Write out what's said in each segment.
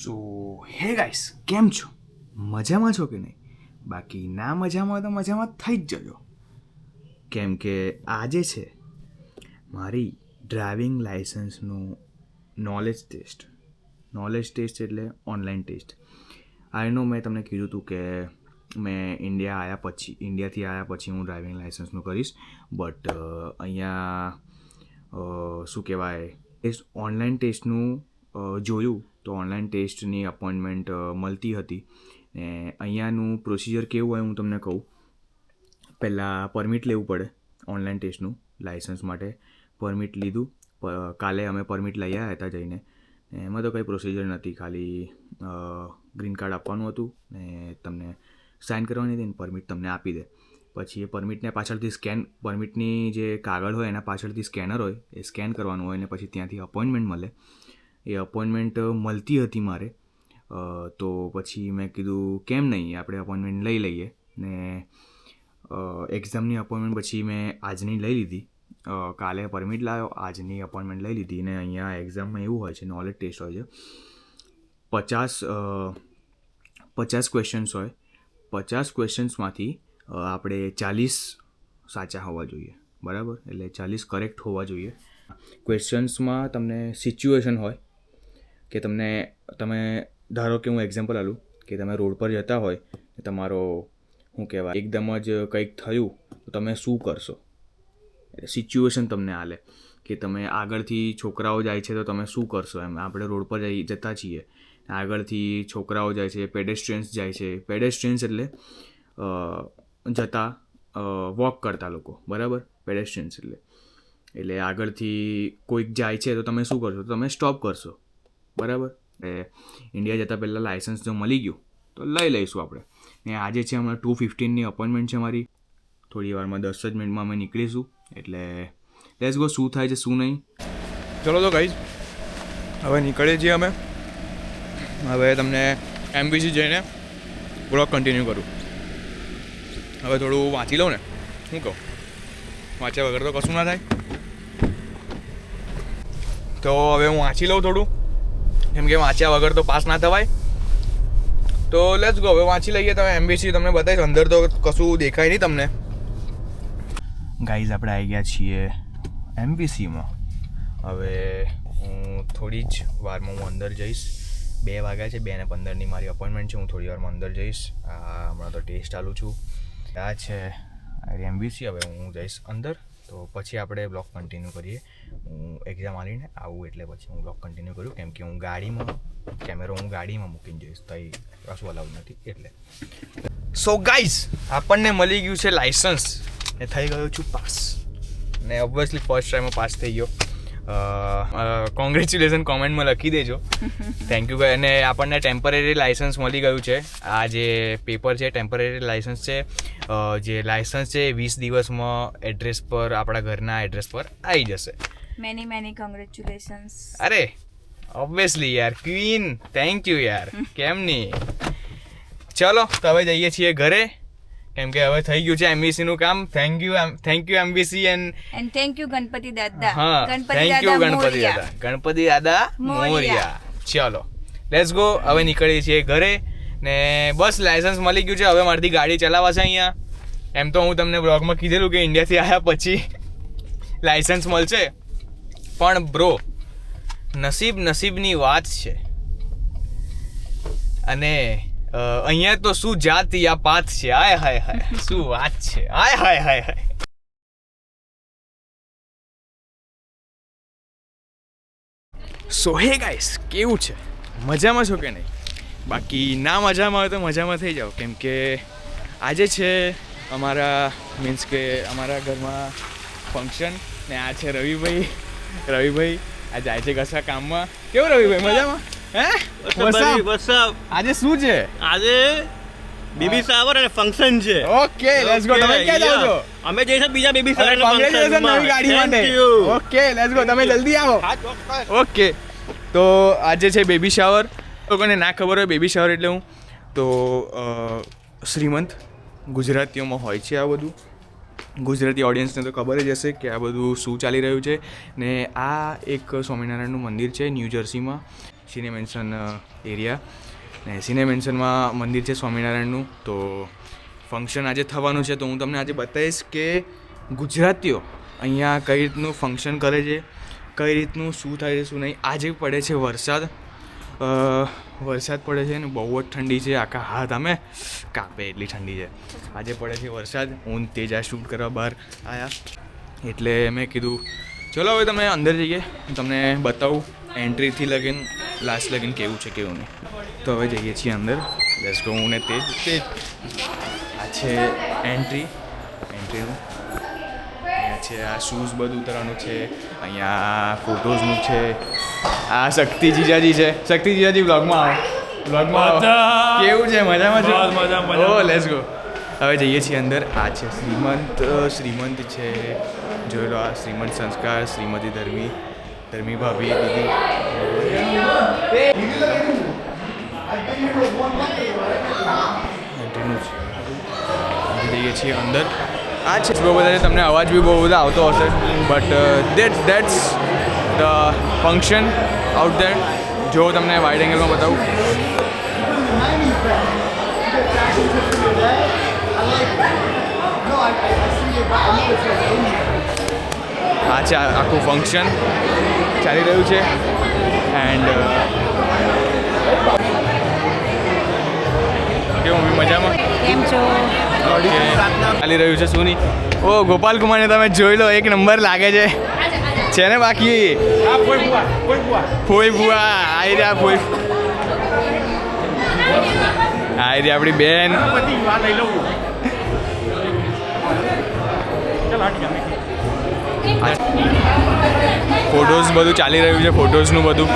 સો હે ગાઈસ, કેમ છો? મજામાં છો કે નહીં? બાકી ના મજામાં હોય તો મજામાં થઈ જ જજો, કેમ કે આજે છે મારી ડ્રાઇવિંગ લાઇસન્સનું નોલેજ ટેસ્ટ એટલે ઓનલાઈન ટેસ્ટ. આનો મેં તમને કીધું હતું કે મેં ઇન્ડિયાથી આવ્યા પછી હું ડ્રાઇવિંગ લાઇસન્સનું કરીશ. બટ અહીંયા શું કહેવાય, ઓનલાઈન ટેસ્ટનું જોયું તો ઓનલાઈન ટેસ્ટની અપોઇન્ટમેન્ટ મળતી હતી. ને અહીંયાનું પ્રોસિજર કેવું હોય હું તમને કહું. પહેલાં પરમિટ લેવું પડે ઓનલાઈન ટેસ્ટનું લાઇસન્સ માટે. પરમિટ લીધું, કાલે અમે પરમિટ લઈ આવ્યા હતા જઈને. એમાં તો કંઈ પ્રોસિજર નથી, ખાલી ગ્રીન કાર્ડ આપવાનું હતું ને તમને સાઇન કરવાની હતી ને પરમિટ તમને આપી દે. પછી એ પરમિટને પાછળથી પરમિટની જે કાગળ હોય એના પાછળથી સ્કેનર હોય, એ સ્કેન કરવાનું હોય ને પછી ત્યાંથી અપોઇન્ટમેન્ટ મળે. એ અપોઇન્ટમેન્ટ મળતી હતી મારે, તો પછી મેં કીધું કેમ નહીં, આપણે અપોઇન્ટમેન્ટ લઈ લઈએ. ને એક્ઝામની અપોઇન્ટમેન્ટ પછી મેં આજની લઈ લીધી. કાલે પરમિટ લાવ્યો, આજની અપોઇન્ટમેન્ટ લઈ લીધી. ને અહીંયા એક્ઝામમાં એવું હોય છે, નોલેજ ટેસ્ટ હોય છે, 50 ક્વેશ્ચન્સ હોય. 50 ક્વેશ્ચન્સમાંથી આપણે 40 સાચા હોવા જોઈએ, બરાબર? એટલે 40 કરેક્ટ હોવા જોઈએ. ક્વેશ્ચન્સમાં તમને સિચ્યુએશન હોય કે તમે ધારો કે હું એક્ઝામ્પલ આલું કે તમે રોડ પર જતા હોય, તમારો શું કહેવાય, એકદમ જ કંઈક થયું તો તમે શું કરશો? સિચ્યુએશન તમને આલે કે તમે આગળથી છોકરાઓ જાય છે તો તમે શું કરશો. એમ આપણે રોડ પર જતા છીએ, આગળથી છોકરાઓ જાય છે, પેડેસ્ટ્રિયન્સ જાય છે. પેડેસ્ટ્રિયન્સ એટલે વોક કરતા લોકો, બરાબર? પેડેસ્ટ્રિયન્સ એટલે આગળથી કોઈક જાય છે તો તમે શું કરશો? તો તમે સ્ટોપ કરશો, બરાબર? ઇન્ડિયા જતાં પહેલાં લાઇસન્સ જો મળી ગયું તો લઈ લઈશું આપણે. ને આજે છે હમણાં 2:15ની અપોઇન્ટમેન્ટ છે મારી. થોડી વારમાં 10 જ મિનિટમાં અમે નીકળીશું. એટલે લેટ્સ ગો, શું થાય છે શું નહીં. ચલો તો ગાઈઝ, હવે નીકળીએ છીએ અમે. હવે તમને એમબીસી જઈને બ્લોગ કન્ટિન્યુ કરું. હવે થોડું વાંચી લઉં ને, શું કહું, વાંચ્યા વગર તો કશું ના થાય. તો હવે હું વાંચી લઉં થોડું, કેમ કે વાંચ્યા વગર તો પાસ ના થવાય. તો લેટ્સ ગો, હવે વાંચી લઈએ. તમે એમબીસી તમને બતાવીશ, અંદર તો કશું દેખાય નહીં તમને. ગાઈઝ, આપણે આવી ગયા છીએ એમબીસીમાં. હવે હું થોડી જ વારમાં હું અંદર જઈશ. 2 વાગ્યા છે, 2:15ની મારી અપોઇન્ટમેન્ટ છે. હું થોડી વારમાં અંદર જઈશ. હમણાં તો ટેસ્ટ ચાલું છું. આ છે એમબીસી. હવે હું જઈશ અંદર, તો પછી આપણે બ્લોગ કન્ટિન્યુ કરીએ. હું એક્ઝામ આવીને આવું એટલે પછી હું બ્લોગ કન્ટિન્યુ કરું, કેમ કે હું ગાડીમાં મૂકીને જઈશ, તો કશું અલાઉડ નથી એટલે. સો ગાઈઝ, આપણને મળી ગયું છે લાઇસન્સ ને થઈ ગયો છું પાસ. ને ઓબ્વિયસલી ફર્સ્ટ ટાઈમમાં પાસ થઈ ગયો. કોંગ્રેચ્યુલેશન કોમેન્ટમાં લખી દેજો. Thank you. અને આપણને ટેમ્પરરી લાઇસન્સ મળી ગયું છે. આ જે પેપર છે ટેમ્પરરી લાઇસન્સ છે. જે લાઇસન્સ છે 20 દિવસમાં એડ્રેસ પર, આપણા ઘરના એડ્રેસ પર આવી જશે. Many congratulations. અરે ઓબ્વિયસલી યાર, ક્વીન, થેન્ક યુ યાર, કેમ નહીં. ચલો તો હવે જઈએ છીએ ઘરે, કેમ કે હવે થઈ ગયું છે એમબીસીનું કામ. Thank you MBC and thank you Ganpati દાદા. હા, થેન્ક યુ ગણપતિ દાદા મોરિયા. ચલો લેટ્સ ગો, હવે નીકળીએ છીએ ઘરે. ને બસ લાઇસન્સ મળી ગયું છે, હવે મારાથી ગાડી ચલાવાશે અહીંયા. એમ તો હું તમને બ્લોગમાં કીધેલું કે ઇન્ડિયાથી આવ્યા પછી લાઇસન્સ મળશે, પણ બ્રો નસીબની વાત છે. અને અહીંયા તો શું જાત યા પાત છે. હાય હાય હાય, શું વાત છે. હાય હાય હાય હાય. સો હે ગાઈસ, કેવું છે? મજામાં છો કે નહીં? બાકી ના મજામાં હોય તો મજામાં થઈ જાઓ, કેમ કે આજે છે અમારા અમારા ઘરમાં ફંક્શન. ને આ છે રવિભાઈ આ જાય છે કશા કામમાં. કેવું રવિભાઈ, મજામાં? આજે શું છે? આજે બેબી શાવર અને ફંક્શન છે. Okay, let's go. તમે ક્યાં જાવ છો? અમે જઈશું બીજા બેબી શાવર અને કોંગ્રેચ્યુલેશન નવી ગાડી માટે. Okay, let's go. તમે જલ્દી આવો. ઓકે, તો આજે છે બેબી શાવર. લોકોને ના ખબર હોય બેબી શાવર એટલે હું તો શ્રીમંત ગુજરાતીઓમાં હોય છે આ બધું. ગુજરાતી ઓડિયન્સને તો ખબર જ હશે કે આ બધું શું ચાલી રહ્યું છે. ને આ એક સ્વામિનારાયણનું મંદિર છે ન્યૂ જર્સીમાં. સિને મેન્શન એરિયા. ને સિને મેન્શનમાં મંદિર છે સ્વામિનારાયણનું. તો ફંક્શન આજે થવાનું છે, તો હું તમને આજે બતાવીશ કે ગુજરાતીઓ અહીંયા કઈ રીતનું ફંક્શન કરે છે, કઈ રીતનું શું થાય છે શું નહીં. આજે પડે છે વરસાદ, વરસાદ પડે છે ને બહુ જ ઠંડી છે, આખા હાથ અમે કાપે એટલી ઠંડી છે. આજે પડે છે વરસાદ, હું તેજ આ શૂટ કરવા બહાર આવ્યા, એટલે મેં કીધું ચલો હવે તમે અંદર જઈએ, તમને બતાવું એન્ટ્રીથી લગીને લાસ્ટ લગીને કેવું છે કેવું નહીં. તો હવે જઈએ છીએ અંદર. Let's go. હું ને તેજ આ છે એન્ટ્રીનું. અહીંયા છે આ શૂઝ બધું ઉતરવાનું છે, અહીંયા ફોટોઝનું છે. આ શક્તિ જીજાજી છે. શક્તિ જીજાજી વ્લોગમાં આવો. કેવું છે? મજામાં છે? ઓ લેટ્સ ગો. હવે જઈએ છીએ અંદર. આ છે શ્રીમંત છે, જોઈ લો. આ શ્રીમંત સંસ્કાર, શ્રીમતી ધર્મી ભાભી દીદી. એન્ટ્રીનું છે. જઈએ છીએ અંદર. આ છે બહુ બધા છે, તમને અવાજ બી બહુ બધા આવતો હશે, but that's the function out there. જો તમને વાઇડ એંગલમાં બતાવું. આ છે આખું ફંક્શન ચાલી રહ્યું છે. એન્ડ કેવું મજામાં? કેમ છો? ચાલી રહ્યું છે શું નહીં. ઓ ગોપાલ કુમારને તમે જોઈ લો, એક નંબર લાગે છે ને બાકી ફોઈ બુઆ આવી રહ્યા. આવી રહી આપણી બેન. ફોટોઝ બધું ચાલી રહ્યું છે, ફોટોઝનું બધું.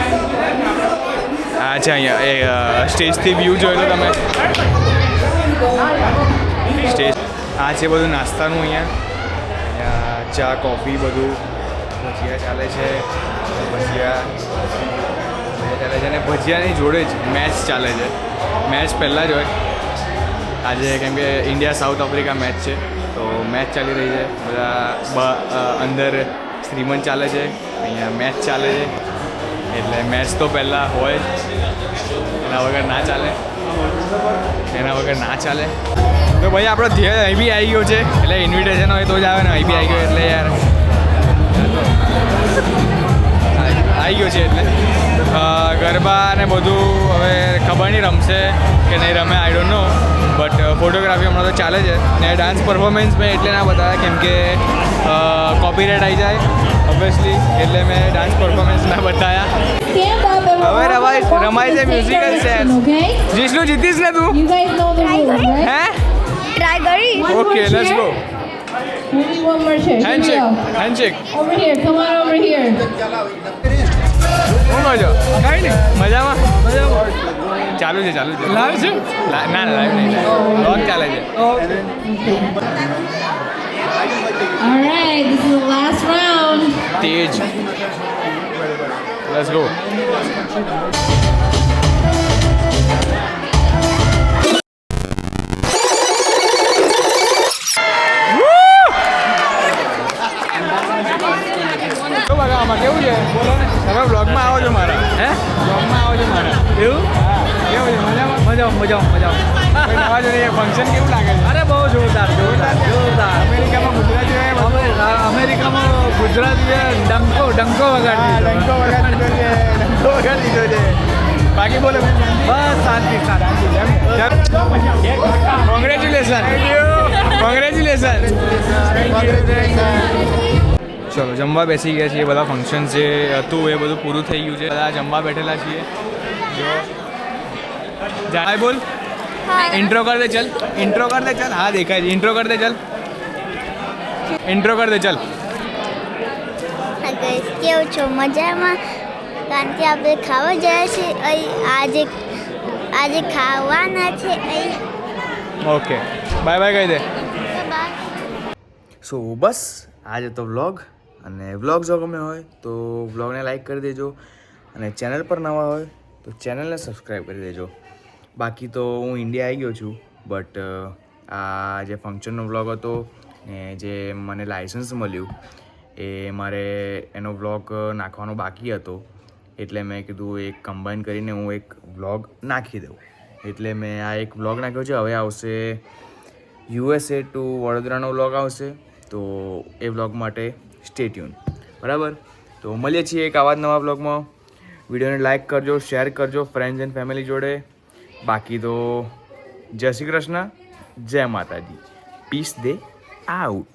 આ છે અહીંયા સ્ટેજથી વ્યૂ જોઈ લો તમે. સ્ટેજ આ છે બધું નાસ્તાનું. અહીંયા ચા કોફી બધું, ભજીયા ચાલે છે. ભજીયા ચાલે છે અને ભજીયાની જોડે જ મેચ ચાલે છે. મેચ પહેલાં જ હોય આજે, કેમ કે ઇન્ડિયા સાઉથ આફ્રિકા મેચ છે, તો મેચ ચાલી રહી છે. બધા અંદર શ્રીમંત ચાલે છે, અહીંયા મેચ ચાલે છે, એટલે મેચ તો પહેલાં હોય જ, એના વગર ના ચાલે. તો ભાઈ આપણો ધ્યેય અહીં બી આવી ગયો છે, એટલે ઇન્વિટેશન હોય તો જ આવે ને. અહીં બી આવી ગયો એટલે યાર આવી ગયો છે. એટલે ગરબા ને બધું હવે ખબર નહીં રમશે કે નહીં રમે, I don't know. But photography હમણાં તો ચાલે છે. ને ડાન્સ પરફોર્મન્સ મેં એટલે ના બતાવ્યા કેમ કે કોપીરાઇટ આવી જાય ઓબ્વિયસલી, એટલે મેં ડાન્સ પરફોર્મન્સ ના બતાવ્યા. હવે રમાય છે મ્યુઝિકલ ચેર. જીષ્ણુ જીતીશ ને તું? હે ટ્રાય કરી. Okay let's go. Maybe one more check. Handshake. Over here. Come on over here. શું કહો છો? કઈ નહીં, મજામાં? ચાલુ છે. લાઈવ છે? ના લાઈવ નહીં, વ્લોગ ચાલે છે. All right. This is the last round. Tej. Let's go. કેવું છે બોલો ને? તમે બ્લોગમાં આવો છો મારા? બ્લોગમાં આવો છો મારા? એવું? હા. કેવું છે? મજામાં? કોઈ નવા જોઈએ ફંક્શન કેવું લાગે છે? અરે બહુ જોરદાર. અમેરિકામાં અમેરિકામાં ગુજરાતીએ ડંકો વગાડી દીધો છે. બાકી બોલો. બસ શાંતિ. કોંગ્રેચ્યુલેશન. ચલો જમવા બેસી ગયા છીએ. બધા ફંક્શન જે હતું એ બધું પૂરું થઈ ગયું છે. બધા જમવા બેઠેલા છીએ. હાય બોલ. ઇન્ટ્રો કર દે ચાલ. હા દેખાય છે. ઇન્ટ્રો કર દે ચાલ. કેવું છો? મજામાં? કારણ કે આપણે ખાવા ગયા છે આજે ખાવાના છે ઓકે બાય કહી દે. બાય. સો બસ આજે તો વ્લોગ. અને વ્લોગ જો ગમે હોય તો વ્લોગને લાઈક કરી દેજો, અને ચેનલ પર નવા હોય તો ચેનલને સબસ્ક્રાઈબ કરી દેજો. બાકી તો હું ઇન્ડિયા આવી ગયો છું, બટ આ જે ફંક્શનનો વ્લોગ હતો ને જે મને લાઇસન્સ મળ્યું એ મારે એનો વ્લોગ નાખવાનો બાકી હતો. એટલે મેં કીધું એક કમ્બાઈન કરીને હું એક વ્લોગ નાખી દઉં. એટલે મેં આ એક વ્લોગ નાખ્યો છે. હવે આવશે USA ટુ વડોદરાનો વ્લોગ આવશે, તો એ વ્લોગ માટે સ્ટે ટ્યુન. બરાબર, તો મળીએ છીએ એક આવા જ નવા વ્લોગમાં. વિડીયોને લાઇક કરજો, શેર કરજો ફ્રેન્ડ્સ એન્ડ ફેમિલી જોડે. બાકી તો જય શ્રી કૃષ્ણ, જય માતાજી, પીસ દે આઉટ.